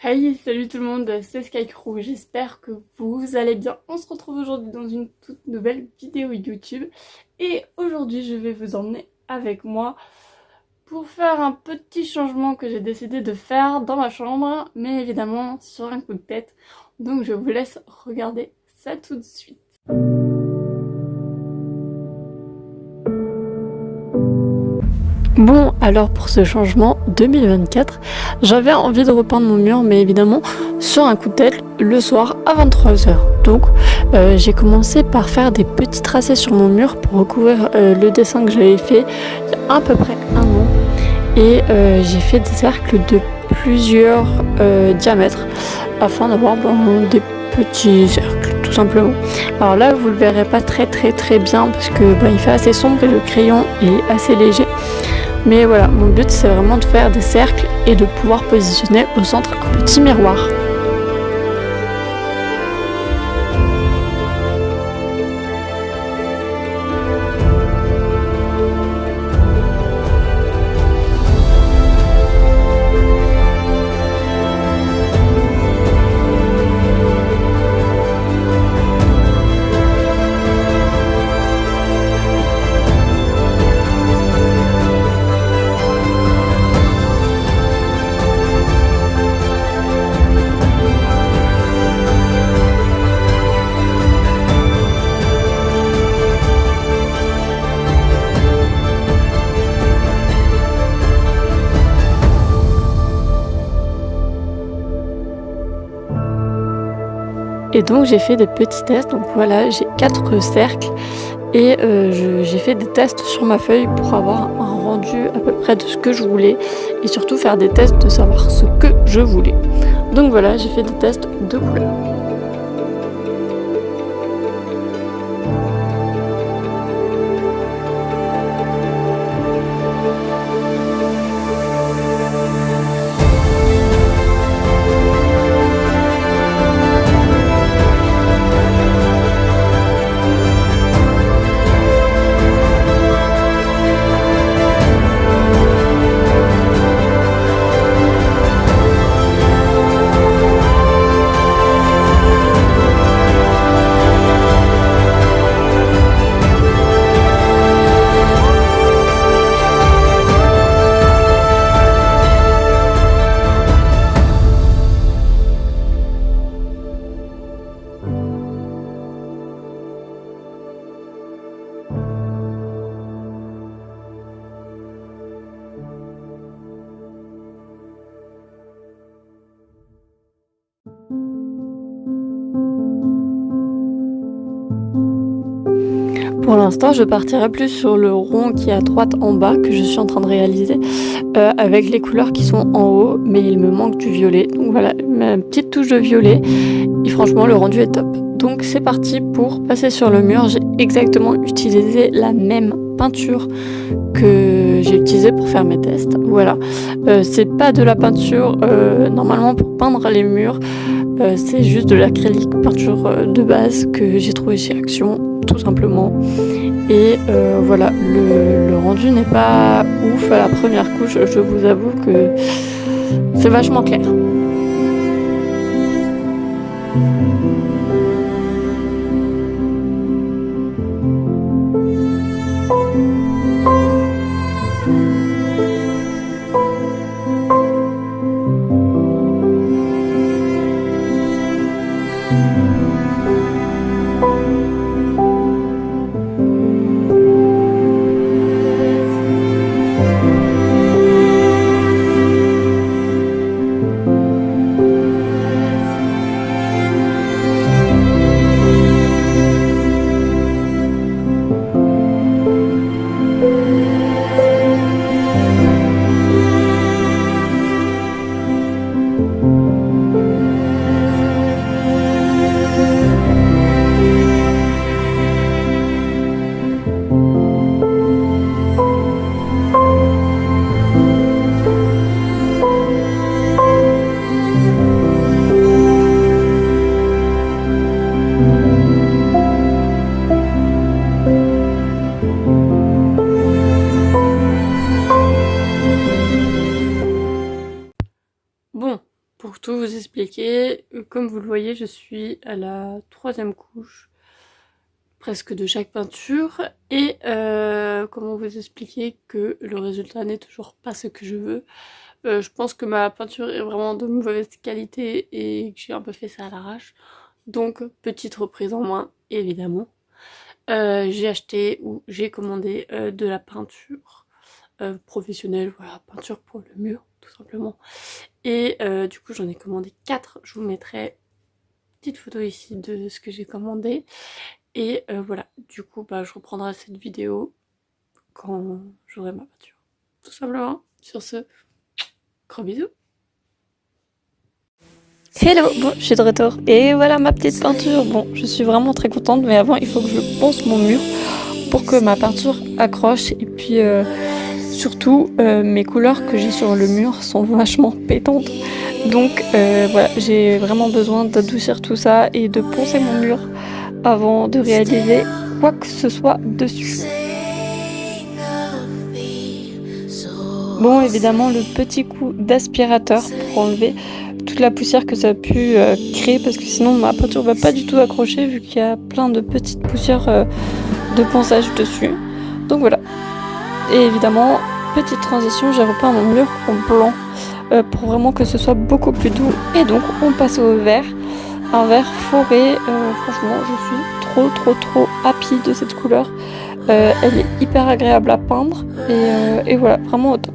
Hey, salut tout le monde, c'est Skycrew, j'espère que vous allez bien. On se retrouve aujourd'hui dans une toute nouvelle vidéo YouTube et aujourd'hui je vais vous emmener avec moi pour faire un petit changement que j'ai décidé de faire dans ma chambre, mais évidemment sur un coup de tête. Donc je vous laisse regarder ça tout de suite. Bon, alors pour ce changement 2024, j'avais envie de repeindre mon mur, mais évidemment sur un coup de tête le soir à 23h. Donc j'ai commencé par faire des petits tracés sur mon mur pour recouvrir le dessin que j'avais fait il y a à peu près un an. Et j'ai fait des cercles de plusieurs diamètres afin d'avoir des petits cercles tout simplement. Alors là vous le verrez pas très bien parce que il fait assez sombre et le crayon est assez léger. Mais voilà, mon but c'est vraiment de faire des cercles et de pouvoir positionner au centre un petit miroir. Et donc j'ai fait des petits tests, donc voilà, j'ai 4 cercles et j'ai fait des tests sur ma feuille pour avoir un rendu à peu près de ce que je voulais et surtout faire des tests de savoir ce que je voulais. Donc voilà, j'ai fait des tests de couleurs. Pour l'instant, je partirai plus sur le rond qui est à droite en bas que je suis en train de réaliser avec les couleurs qui sont en haut, mais il me manque du violet. Donc voilà, ma petite touche de violet et franchement le rendu est top. Donc c'est parti pour passer sur le mur. J'ai exactement utilisé la même peinture que j'ai utilisée pour faire mes tests. Voilà, c'est pas de la peinture normalement pour peindre les murs. C'est juste de l'acrylique peinture de base que j'ai trouvé chez Action, tout simplement. Et voilà, le rendu n'est pas ouf à la première couche, je vous avoue que c'est vachement clair. pour tout vous expliquer, comme vous le voyez, je suis à la 3e couche presque de chaque peinture et comment vous expliquer que le résultat n'est toujours pas ce que je veux. Je pense que ma peinture est vraiment de mauvaise qualité et que j'ai un peu fait ça à l'arrache. Donc petite reprise en main, évidemment. J'ai acheté ou j'ai commandé de la peinture professionnelle, voilà, peinture pour le mur, tout simplement. Et du coup, j'en ai commandé 4. Je vous mettrai une petite photo ici de ce que j'ai commandé. Et voilà, du coup, bah, je reprendrai cette vidéo quand j'aurai ma peinture. Tout simplement. Sur ce, gros bisous. Hello, bon, je suis de retour. Et voilà ma petite peinture. Bon, je suis vraiment très contente, mais avant, il faut que je ponce mon mur pour que ma peinture accroche. Et puis, surtout, mes couleurs que j'ai sur le mur sont vachement pétantes. Donc, voilà, j'ai vraiment besoin d'adoucir tout ça et de poncer mon mur avant de réaliser quoi que ce soit dessus. Bon, évidemment, le petit coup d'aspirateur pour enlever toute la poussière que ça a pu créer, parce que sinon ma peinture va pas du tout accrocher vu qu'il y a plein de petites poussières de ponçage dessus. Donc voilà. Et évidemment, petite transition, j'ai repeint mon mur en blanc pour vraiment que ce soit beaucoup plus doux. Et donc on passe au vert, un vert forêt. Franchement, je suis trop happy de cette couleur. Elle est hyper agréable à peindre et voilà, vraiment au top.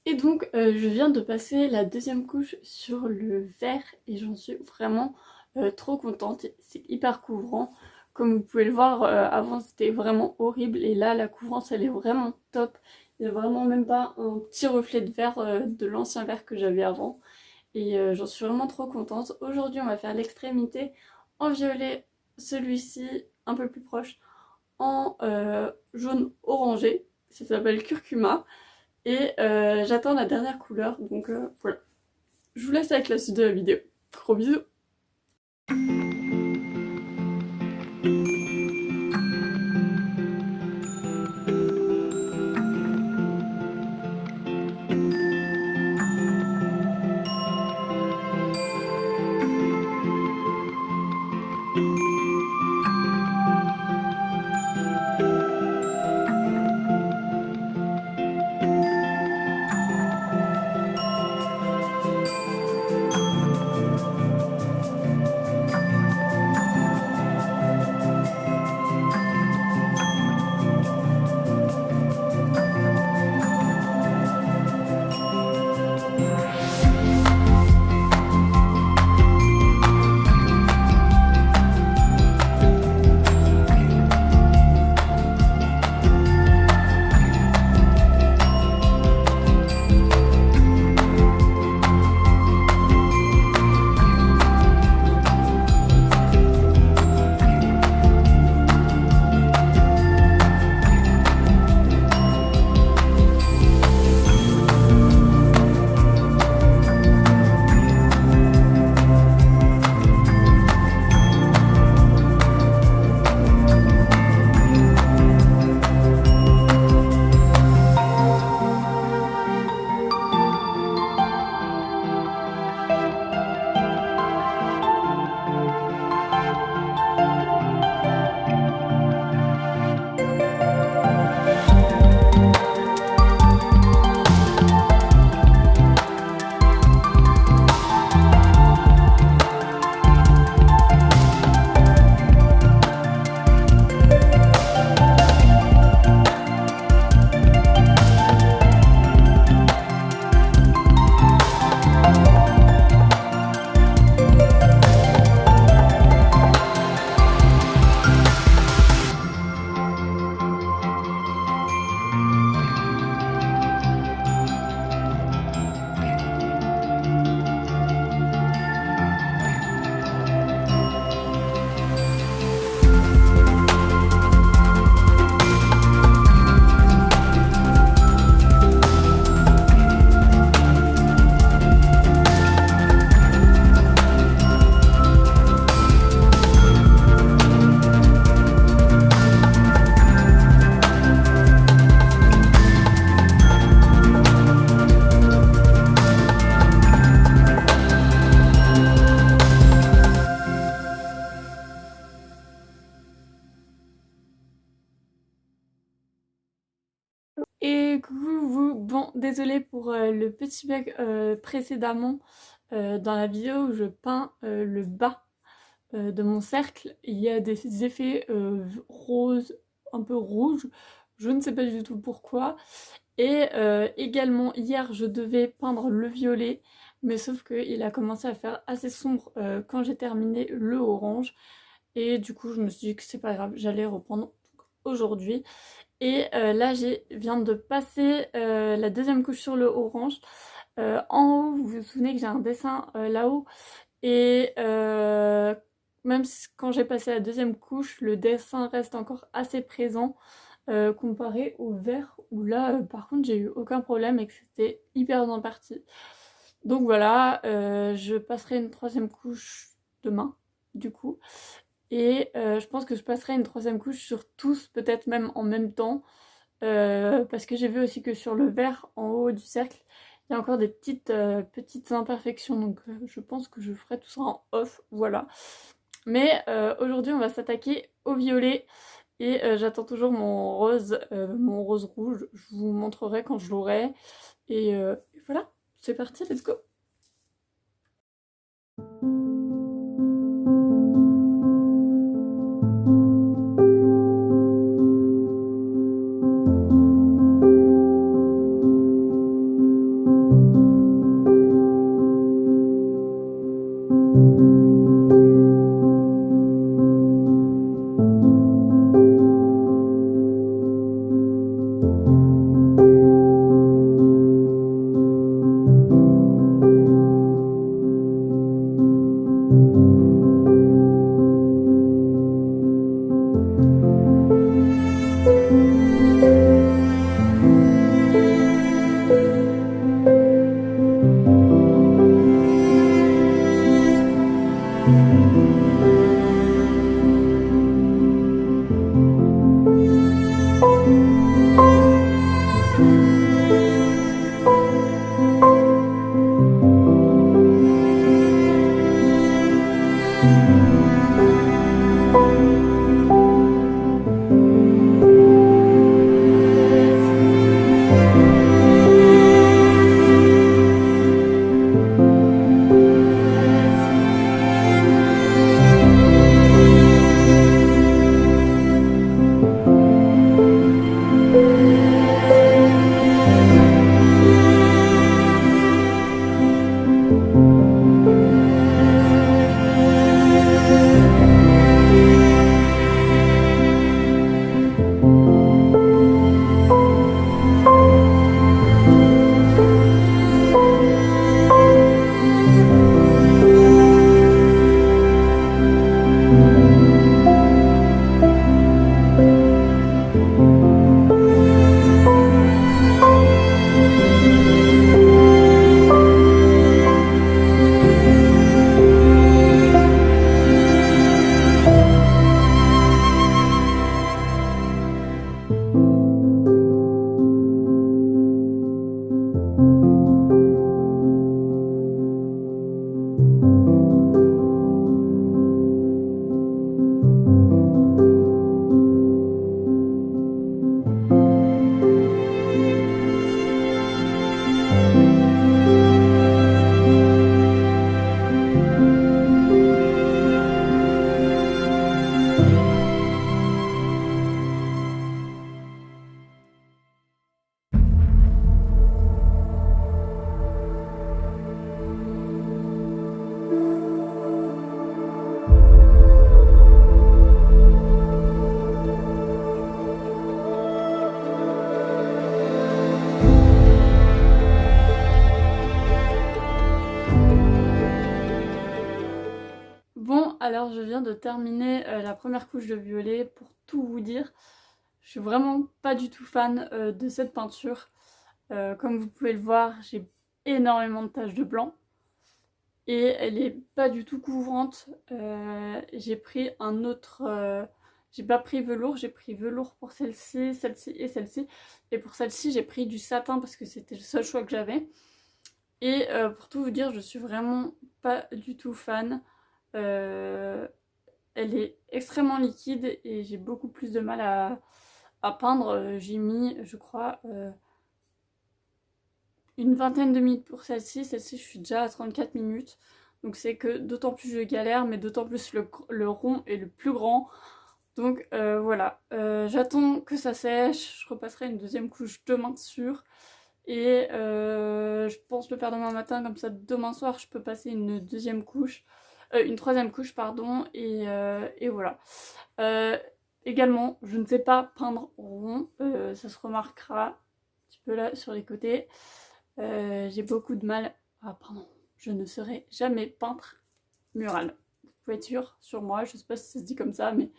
Et donc je viens de passer la 2e couche sur le vert et j'en suis vraiment trop contente. C'est hyper couvrant. Comme vous pouvez le voir, avant c'était vraiment horrible et là la couvrance elle est vraiment top. Il n'y a vraiment même pas un petit reflet de vert de l'ancien vert que j'avais avant. Et j'en suis vraiment trop contente. Aujourd'hui on va faire l'extrémité en violet, celui-ci un peu plus proche en jaune orangé. Ça s'appelle curcuma. Et j'attends la dernière couleur, donc voilà. Je vous laisse avec la suite de la vidéo. Gros bisous. Bon, désolée pour le petit bug précédemment dans la vidéo où je peins le bas de mon cercle. Il y a des effets roses, un peu rouges, je ne sais pas du tout pourquoi. Et également hier je devais peindre le violet, mais sauf qu'il a commencé à faire assez sombre quand j'ai terminé le orange. Et du coup je me suis dit que c'est pas grave, j'allais reprendre aujourd'hui. Et là, je viens de passer la deuxième couche sur le orange. En haut, vous vous souvenez que j'ai un dessin là-haut. Et même quand j'ai passé la deuxième couche, le dessin reste encore assez présent comparé au vert où là, par contre, j'ai eu aucun problème et que c'était hyper bien parti. Donc voilà, je passerai une troisième couche demain, du coup. Et je pense que je passerai une troisième couche sur tous, peut-être même en même temps. Parce que j'ai vu aussi que sur le vert en haut du cercle, il y a encore des petites imperfections. Donc je pense que je ferai tout ça en off, voilà. Mais aujourd'hui, on va s'attaquer au violet. Et j'attends toujours mon rose rouge. Je vous montrerai quand je l'aurai. Et voilà, c'est parti, let's go! Alors je viens de terminer la première couche de violet. Pour tout vous dire, je suis vraiment pas du tout fan de cette peinture. Comme vous pouvez le voir, j'ai énormément de taches de blanc. Et elle est pas du tout couvrante. J'ai pris un autre... j'ai pas pris velours, j'ai pris velours pour celle-ci, celle-ci et celle-ci. Et pour celle-ci, j'ai pris du satin parce que c'était le seul choix que j'avais. Et pour tout vous dire, je suis vraiment pas du tout fan. Elle est extrêmement liquide et j'ai beaucoup plus de mal à peindre. J'ai mis, je crois, une vingtaine de minutes pour celle-ci. Celle-ci, je suis déjà à 34 minutes. Donc c'est que d'autant plus je galère, mais d'autant plus le rond est le plus grand. Donc voilà, j'attends que ça sèche. Je repasserai une deuxième couche demain sûr. Et je pense le faire demain matin, comme ça demain soir je peux passer une deuxième couche. Une troisième couche pardon, et voilà. Également, je ne sais pas peindre rond, ça se remarquera un petit peu là sur les côtés. J'ai beaucoup de mal. Ah pardon, je ne serai jamais peintre mural. Vous pouvez être sûr sur moi, je sais pas si ça se dit comme ça, mais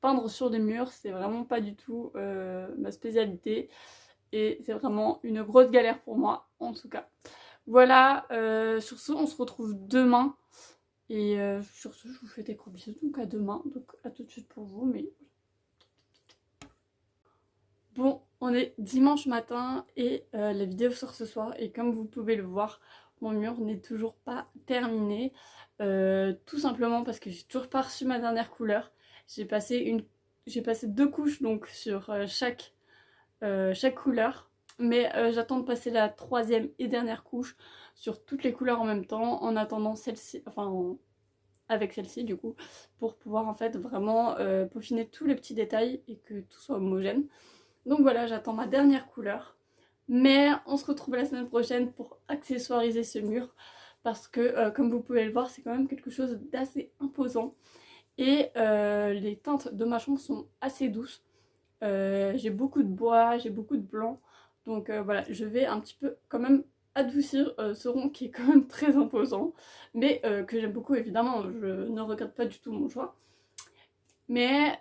peindre sur des murs, c'est vraiment pas du tout ma spécialité. Et c'est vraiment une grosse galère pour moi, en tout cas. Voilà, sur ce, on se retrouve demain. Et sur ce, je vous fais des gros bisous, donc à demain. Donc à tout de suite pour vous, mais... Bon, on est dimanche matin et la vidéo sort ce soir. Et comme vous pouvez le voir, mon mur n'est toujours pas terminé. Tout simplement parce que j'ai toujours pas reçu ma dernière couleur. J'ai passé 2 couches donc sur chaque couleur. Mais j'attends de passer la 3e et dernière couche sur toutes les couleurs en même temps, en attendant celle-ci, enfin avec celle-ci du coup, pour pouvoir en fait vraiment peaufiner tous les petits détails et que tout soit homogène. Donc voilà, j'attends ma dernière couleur. Mais on se retrouve la semaine prochaine pour accessoiriser ce mur. Parce que comme vous pouvez le voir, c'est quand même quelque chose d'assez imposant. Et les teintes de ma chambre sont assez douces. J'ai beaucoup de bois, j'ai beaucoup de blanc. Donc voilà, je vais un petit peu quand même adoucir ce rond qui est quand même très imposant. Mais que j'aime beaucoup évidemment, je ne regrette pas du tout mon choix. Mais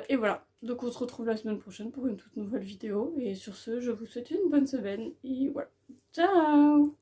et voilà, donc on se retrouve la semaine prochaine pour une toute nouvelle vidéo. Et sur ce, je vous souhaite une bonne semaine et voilà, ciao!